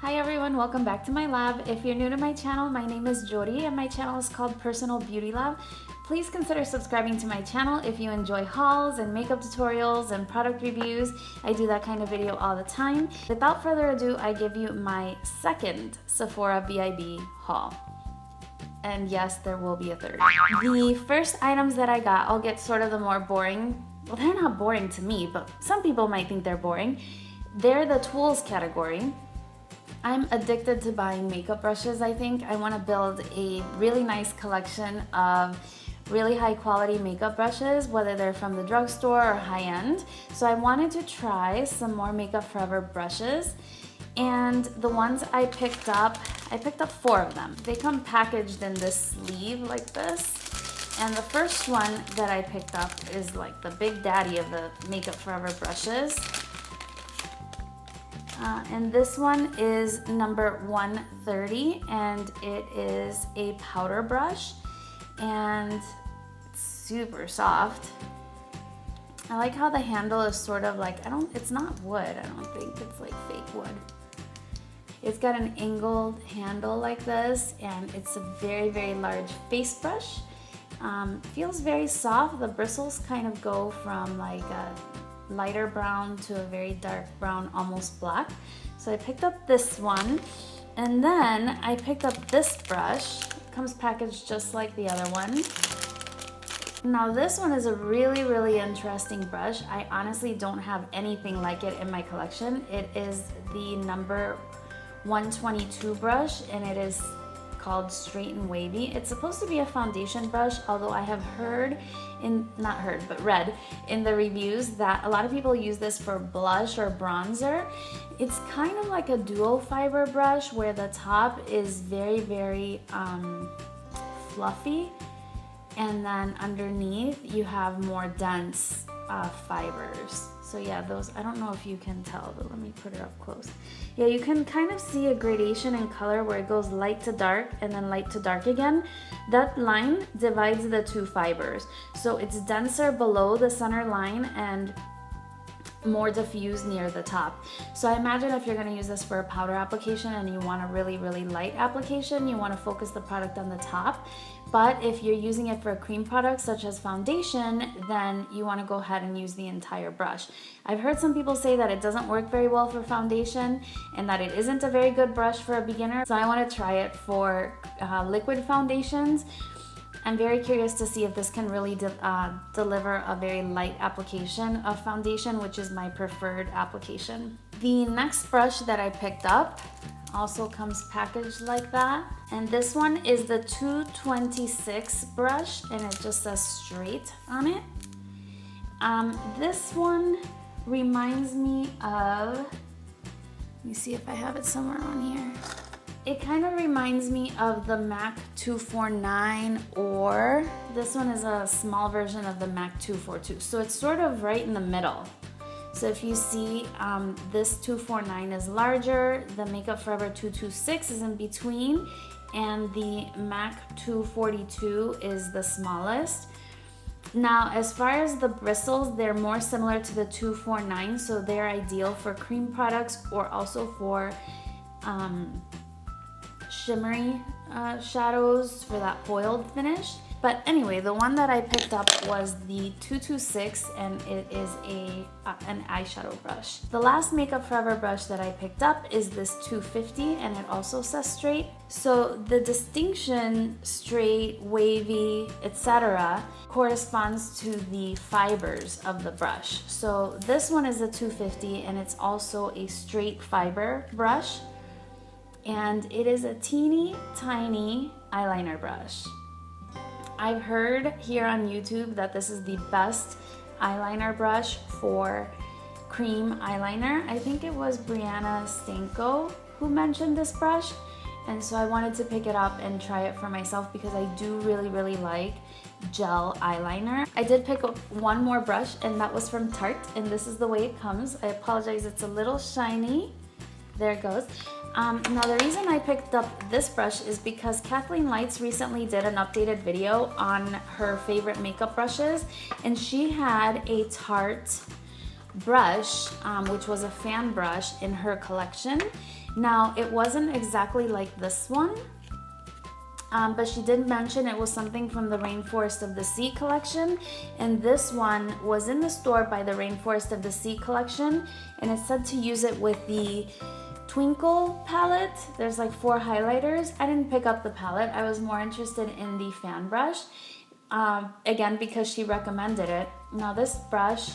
Hi everyone, welcome back to my lab. If you're new to my channel, my name is Yori and my channel is called PersonalBeautyLab. Please consider subscribing to my channel if you enjoy hauls and makeup tutorials and product reviews. I do that kind of video all the time. Without further ado, I give you my second Sephora VIB haul. And yes, there will be a third. The first items that I got, I'll get sort of the more boring. Well, they're not boring to me, but some people might think they're boring. They're the tools category. I'm addicted to buying makeup brushes, I think. I want to build a really nice collection of really high quality makeup brushes, whether they're from the drugstore or high-end. So I wanted to try some more Makeup Forever brushes. And the ones I picked up 4 of them. They come packaged in this sleeve like this. And the first one that I picked up is like the big daddy of the Makeup Forever brushes. And this one is number 130, and it is a powder brush, and it's super soft. I like how the handle is sort of like, it's not wood, I don't think it's like fake wood. It's got an angled handle like this, and it's a very, very large face brush. Feels very soft. The bristles kind of go from like a lighter brown to a very dark brown, almost black. So I picked up this one, and then I picked up this brush. It comes packaged just like the other one. Now this one is a really, really interesting brush. I honestly don't have anything like it in my collection. It is the number 122 brush, and it is called Straight and Wavy. It's supposed to be a foundation brush, although I have read in the reviews that a lot of people use this for blush or bronzer. It's kind of like a dual fiber brush where the top is very, very fluffy, and then underneath you have more dense fibers. So yeah, those, I don't know if you can tell, but let me put it up close. Yeah, you can kind of see a gradation in color where it goes light to dark and then light to dark again. That line divides the two fibers. So it's denser below the center line and more diffused near the top. So I imagine if you're going to use this for a powder application and you want a really, really light application, you want to focus the product on the top. But if you're using it for a cream product such as foundation, then you want to go ahead and use the entire brush. I've heard some people say that it doesn't work very well for foundation and that it isn't a very good brush for a beginner. So I want to try it for liquid foundations. I'm very curious to see if this can really deliver a very light application of foundation, which is my preferred application. The next brush that I picked up also comes packaged like that. And this one is the 226 brush, and it just says straight on it. This one reminds me of, let me see if I have it somewhere on here. It kind of reminds me of the MAC 249, or this one is a small version of the MAC 242. So it's sort of right in the middle. So if you see, this 249 is larger, the Makeup Forever 226 is in between, and the MAC 242 is the smallest. Now, as far as the bristles, they're more similar to the 249, so they're ideal for cream products or also for shimmery shadows for that foiled finish. But anyway, the one that I picked up was the 226, and it is an eyeshadow brush. The last Makeup Forever brush that I picked up is this 250, and it also says straight. So the distinction, straight, wavy, etc., corresponds to the fibers of the brush. So this one is a 250, and it's also a straight fiber brush. And it is a teeny tiny eyeliner brush. I've heard here on YouTube that this is the best eyeliner brush for cream eyeliner. I think it was Brianna Stanko who mentioned this brush, and so I wanted to pick it up and try it for myself because I do really, really like gel eyeliner. I did pick up one more brush, and that was from Tarte, and this is the way it comes. I apologize, it's a little shiny. There it goes. Now the reason I picked up this brush is because Kathleen Lights recently did an updated video on her favorite makeup brushes, and she had a Tarte brush, which was a fan brush in her collection. Now, it wasn't exactly like this one, but she did mention it was something from the Rainforest of the Sea collection, and this one was in the store by the Rainforest of the Sea collection, and it said to use it with the Twinkle palette. There's like 4 highlighters. I didn't pick up the palette. I was more interested in the fan brush, again, because she recommended it. Now this brush,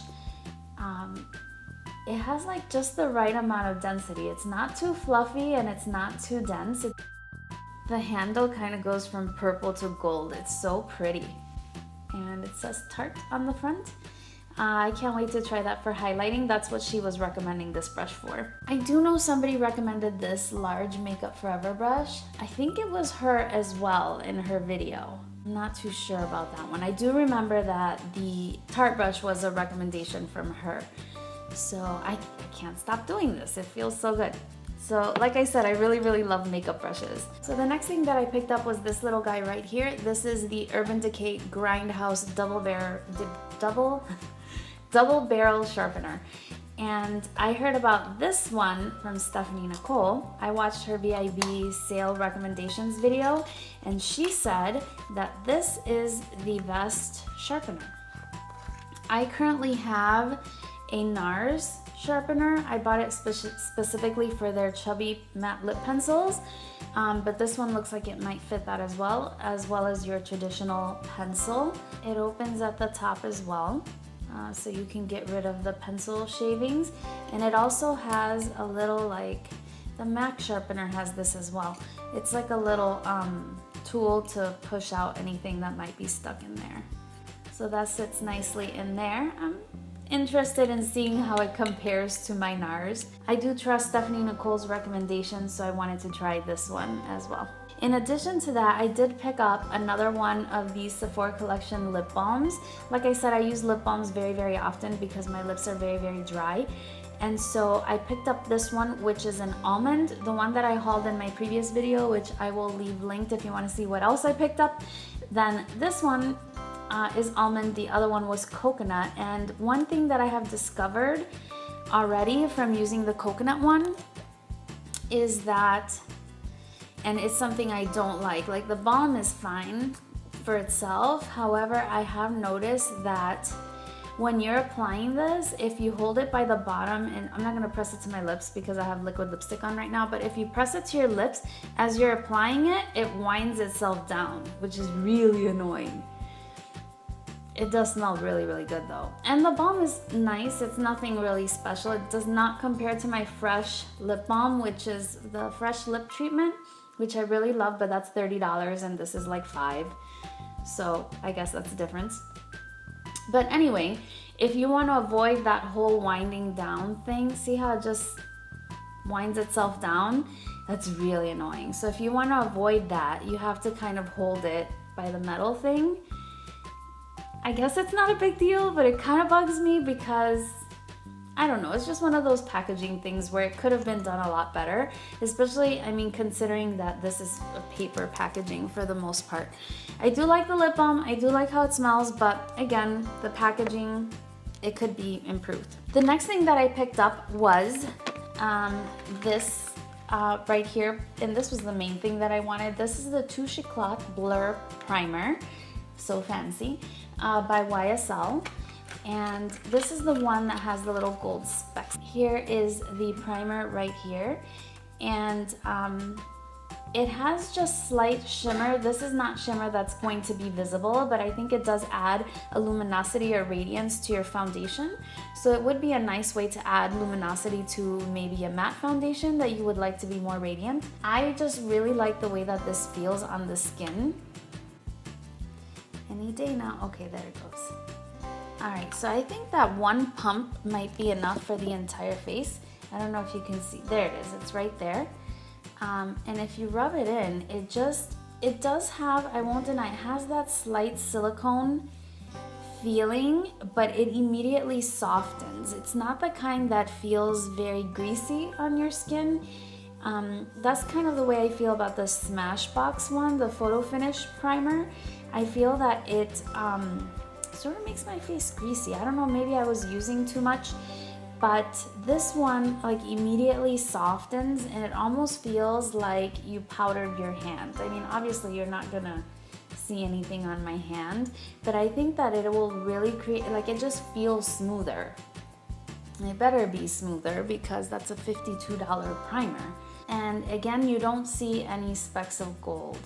it has like just the right amount of density. It's not too fluffy and it's not too dense. The handle kind of goes from purple to gold. It's so pretty. And it says Tarte on the front. I can't wait to try that for highlighting. That's what she was recommending this brush for. I do know somebody recommended this large Makeup Forever brush. I think it was her as well in her video. I'm not too sure about that one. I do remember that the Tarte brush was a recommendation from her. So I can't stop doing this. It feels so good. So like I said, I really love makeup brushes. So the next thing that I picked up was this little guy right here. This is the Urban Decay Grindhouse double barrel sharpener. And I heard about this one from Stephanie Nicole. I watched her VIB sale recommendations video, and she said that this is the best sharpener. I currently have a NARS sharpener. I bought it specifically for their chubby matte lip pencils, but this one looks like it might fit that as well as your traditional pencil. It opens at the top as well, so you can get rid of the pencil shavings, and it also has a little, like the MAC sharpener has this as well. It's like a little tool to push out anything that might be stuck in there. So that sits nicely in there. I'm interested in seeing how it compares to my NARS. I do trust Stephanie Nicole's recommendations, so I wanted to try this one as well. In addition to that, I did pick up another one of these Sephora collection lip balms. Like I said, I use lip balms very often because my lips are very dry. And so I picked up this one, which is an almond, the one that I hauled in my previous video, which I will leave linked if you want to see what else I picked up. Then this one is almond, the other one was coconut. And one thing that I have discovered already from using the coconut one is that, and it's something I don't like the balm is fine for itself. However, I have noticed that when you're applying this, if you hold it by the bottom, and I'm not gonna press it to my lips because I have liquid lipstick on right now, but if you press it to your lips, as you're applying it, it winds itself down, which is really annoying. It does smell really good though. And the balm is nice, it's nothing really special. It does not compare to my Fresh lip balm, which is the Fresh lip treatment, which I really love, but that's $30 and this is like $5. So I guess that's the difference. But anyway, if you want to avoid that whole winding down thing, see how it just winds itself down? That's really annoying. So if you want to avoid that, you have to kind of hold it by the metal thing. I guess it's not a big deal, but it kind of bugs me because, I don't know, it's just one of those packaging things where it could have been done a lot better, especially, I mean, considering that this is a paper packaging for the most part. I do like the lip balm, I do like how it smells, but again, the packaging, it could be improved. The next thing that I picked up was this right here, and this was the main thing that I wanted. This is the Touche Éclat Blur Primer, so fancy, by YSL. And this is the one that has the little gold specks. Here is the primer right here, and it has just slight shimmer. This is not shimmer that's going to be visible, but I think it does add a luminosity or radiance to your foundation. So it would be a nice way to add luminosity to maybe a matte foundation that you would like to be more radiant. I just really like the way that this feels on the skin. Any day now. Okay, there it goes. Alright, so I think that one pump might be enough for the entire face. I don't know if you can see. There it is. It's right there. And if you rub it in, it does have, I won't deny, it has that slight silicone feeling, but it immediately softens. It's not the kind that feels very greasy on your skin. That's kind of the way I feel about the Smashbox one, the Photo Finish Primer. I feel that it sort of makes my face greasy. I don't know, maybe I was using too much but this one like immediately softens and it almost feels like you powdered your hand. I mean, obviously you're not gonna see anything on my hand, but I think that it will really create, like, it just feels smoother. It better be smoother because that's a $52 primer. And again, you don't see any specks of gold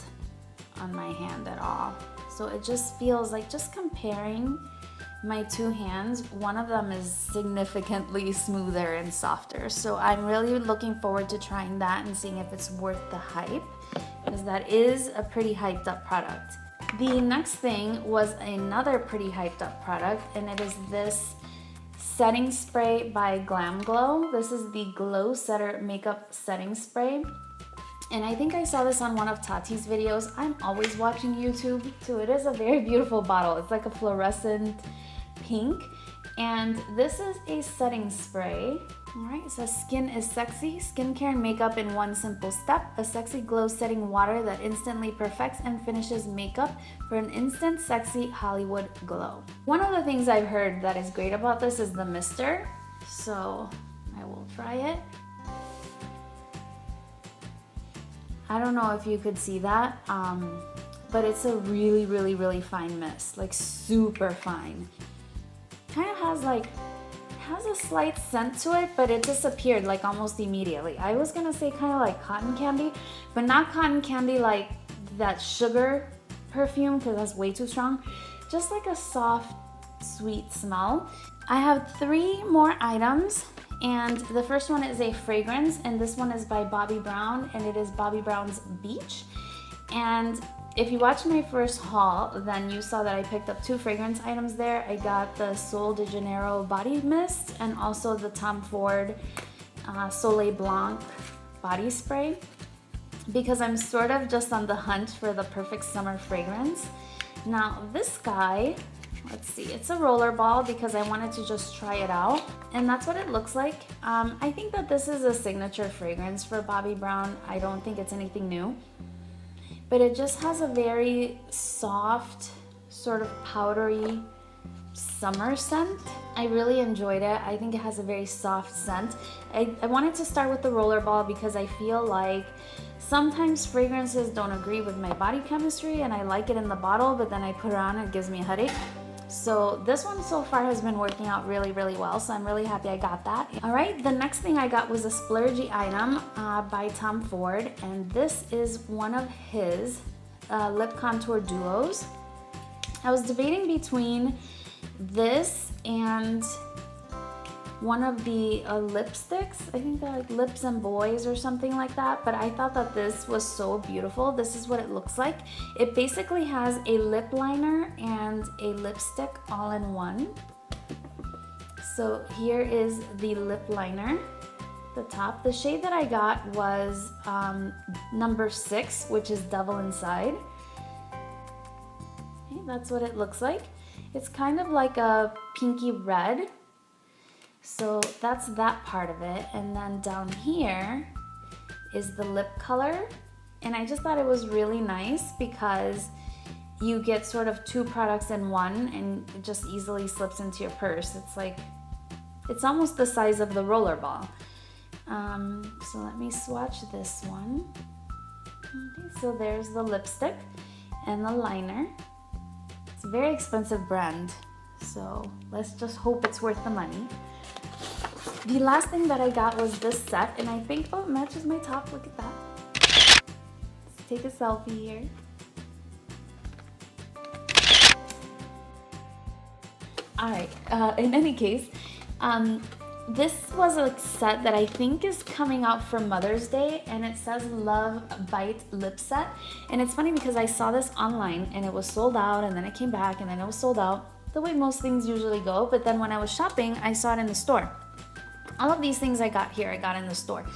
on my hand at all. So it just feels like, just comparing my two hands, one of them is significantly smoother and softer. So I'm really looking forward to trying that and seeing if it's worth the hype, because that is a pretty hyped up product. The next thing was another pretty hyped up product, and it is this setting spray by Glam Glow. This is the Glow Setter Makeup Setting Spray. And I think I saw this on one of Tati's videos. I'm always watching YouTube too. It is a very beautiful bottle. It's like a fluorescent pink. And this is a setting spray. All right, it says skin is sexy. Skincare and makeup in one simple step. A sexy glow setting water that instantly perfects and finishes makeup for an instant sexy Hollywood glow. One of the things I've heard that is great about this is the mister. So I will try it. I don't know if you could see that, but it's a really, really, really fine mist, like super fine. Kind of has a slight scent to it, but it disappeared like almost immediately. I was gonna say kind of like cotton candy, but not cotton candy like that sugar perfume, because that's way too strong. Just like a soft, sweet smell. I have 3 more items, and the first one is a fragrance, and this one is by Bobbi Brown, and it is Bobbi Brown's Beach. And if you watched my first haul, then you saw that I picked up 2 fragrance items there. I got the Sol de Janeiro body mist and also the Tom Ford Soleil Blanc body spray, because I'm sort of just on the hunt for the perfect summer fragrance. Now this guy, let's see, it's a roller ball because I wanted to just try it out, and that's what it looks like. I think that this is a signature fragrance for Bobbi Brown. I don't think it's anything new, but it just has a very soft, sort of powdery summer scent. I really enjoyed it. I think it has a very soft scent. I wanted to start with the roller ball because I feel like sometimes fragrances don't agree with my body chemistry, and I like it in the bottle, but then I put it on, it gives me a headache. So this one so far has been working out really, really well, so I'm really happy I got that. All right, the next thing I got was a splurgy item by Tom Ford, and this is one of his lip contour duos. I was debating between this and one of the lipsticks. I think they're like Lips and Boys or something like that, but I thought that this was so beautiful. This is what it looks like. It basically has a lip liner and a lipstick all in one. So here is the lip liner, the top. The shade that I got was number 6, which is Devil Inside. Okay, that's what it looks like. It's kind of like a pinky red. So that's that part of it. And then down here is the lip color. And I just thought it was really nice because you get sort of 2 products in one, and it just easily slips into your purse. It's like, it's almost the size of the roller ball. So let me swatch this one. Okay, so there's the lipstick and the liner. It's a very expensive brand, so let's just hope it's worth the money. The last thing that I got was this set, and I think, oh, it matches my top. Look at that. Let's take a selfie here. All right, in any case, this was a set that I think is coming out for Mother's Day, and it says Love Bite Lip Set. And it's funny because I saw this online and it was sold out, and then it came back and then it was sold out, the way most things usually go. But then when I was shopping, I saw it in the store. All of these things I got here, I got in the store.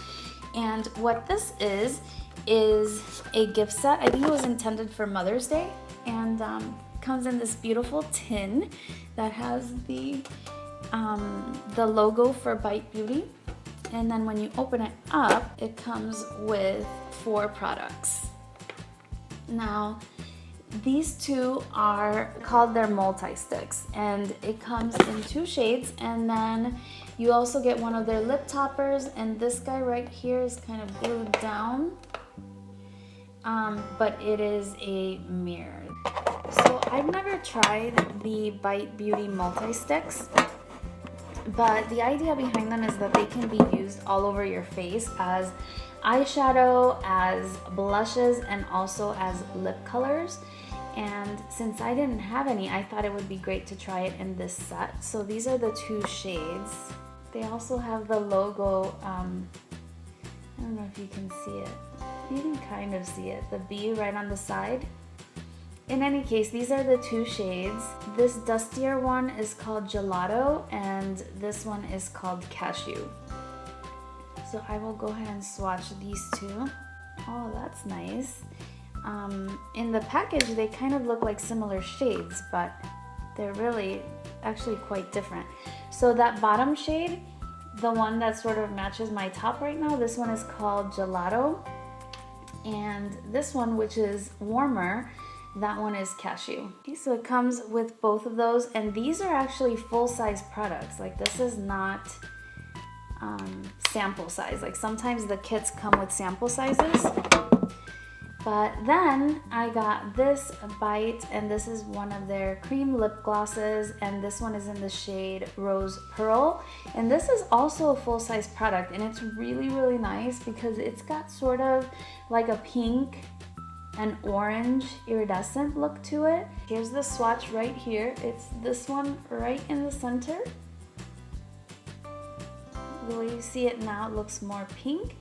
And what this is a gift set. I think it was intended for Mother's Day, and comes in this beautiful tin that has the logo for Bite Beauty. And then when you open it up, it comes with 4 products. Now, these 2 are called their multi-sticks, and it comes in 2 shades, and then You also get one of their lip toppers, and this guy right here is kind of glued down, but it is a mirror. So I've never tried the Bite Beauty multi-sticks, but the idea behind them is that they can be used all over your face as eyeshadow, as blushes, and also as lip colors. And since I didn't have any, I thought it would be great to try it in this set. So these are the 2 shades. They also have the logo, I don't know if you can see it. You can kind of see it, the B right on the side. In any case, these are the 2 shades. This dustier one is called Gelato, and this one is called Cashew. So I will go ahead and swatch these 2. Oh, that's nice. In the package, they kind of look like similar shades, but they're really actually quite different. So that bottom shade, the one that sort of matches my top right now, this one is called Gelato. And this one, which is warmer, that one is Cashew. Okay, so it comes with both of those, and these are actually full-size products. Like, this is not sample size. Like, sometimes the kits come with sample sizes. But then I got this Bite, and this is one of their cream lip glosses, and this one is in the shade Rose Pearl. And this is also a full-size product, and it's really, really nice because it's got sort of like a pink and orange iridescent look to it. Here's the swatch right here. It's this one right in the center. The way you see it now, it looks more pink.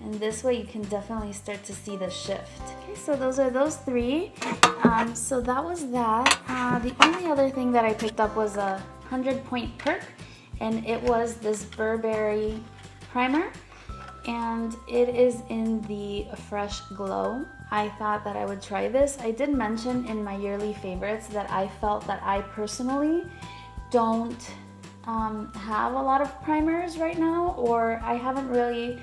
And this way you can definitely start to see the shift. Okay, so those are those 3. So that was that. The only other thing that I picked up was a 100-point perk, and it was this Burberry primer, and it is in the Fresh Glow. I thought that I would try this. I did mention in my yearly favorites that I felt that I personally don't have a lot of primers right now, or I haven't really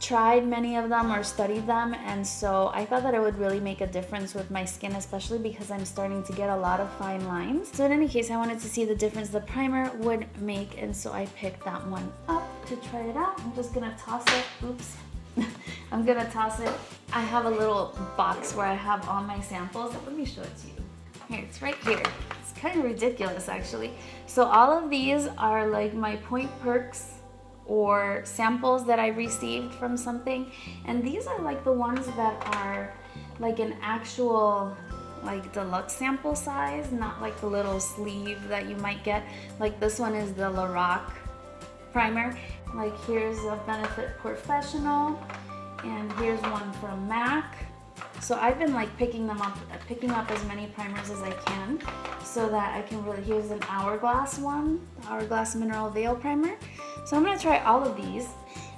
tried many of them or studied them, and so I thought that it would really make a difference with my skin, especially because I'm starting to get a lot of fine lines. So in any case, I wanted to see the difference the primer would make, and so I picked that one up to try it out. I'm just gonna toss it. Oops. I'm gonna toss it. I have a little box where I have all my samples. Let me show it to you. Here, it's right here. It's kind of ridiculous, actually. So all of these are like my point perks or samples that I received from something, and these are like the ones that are like an actual like deluxe sample size, not like the little sleeve that you might get. Like this one is the Lorac primer. Like here's a Benefit Professional, and here's one from MAC. So I've been like picking up as many primers as I can, so that I can really, here's an Hourglass one, the Hourglass Mineral Veil Primer. So I'm gonna try all of these.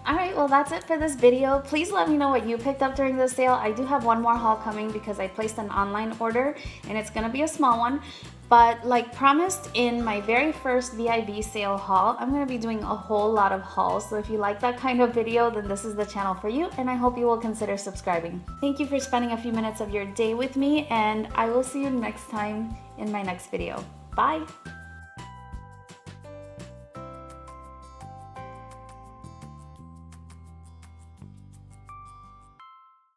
Alright, well that's it for this video. Please let me know what you picked up during the sale. I do have one more haul coming because I placed an online order, and it's gonna be a small one. But like promised in my very first VIB sale haul, I'm going to be doing a whole lot of hauls. So if you like that kind of video, then this is the channel for you, and I hope you will consider subscribing. Thank you for spending a few minutes of your day with me, and I will see you next time in my next video. Bye!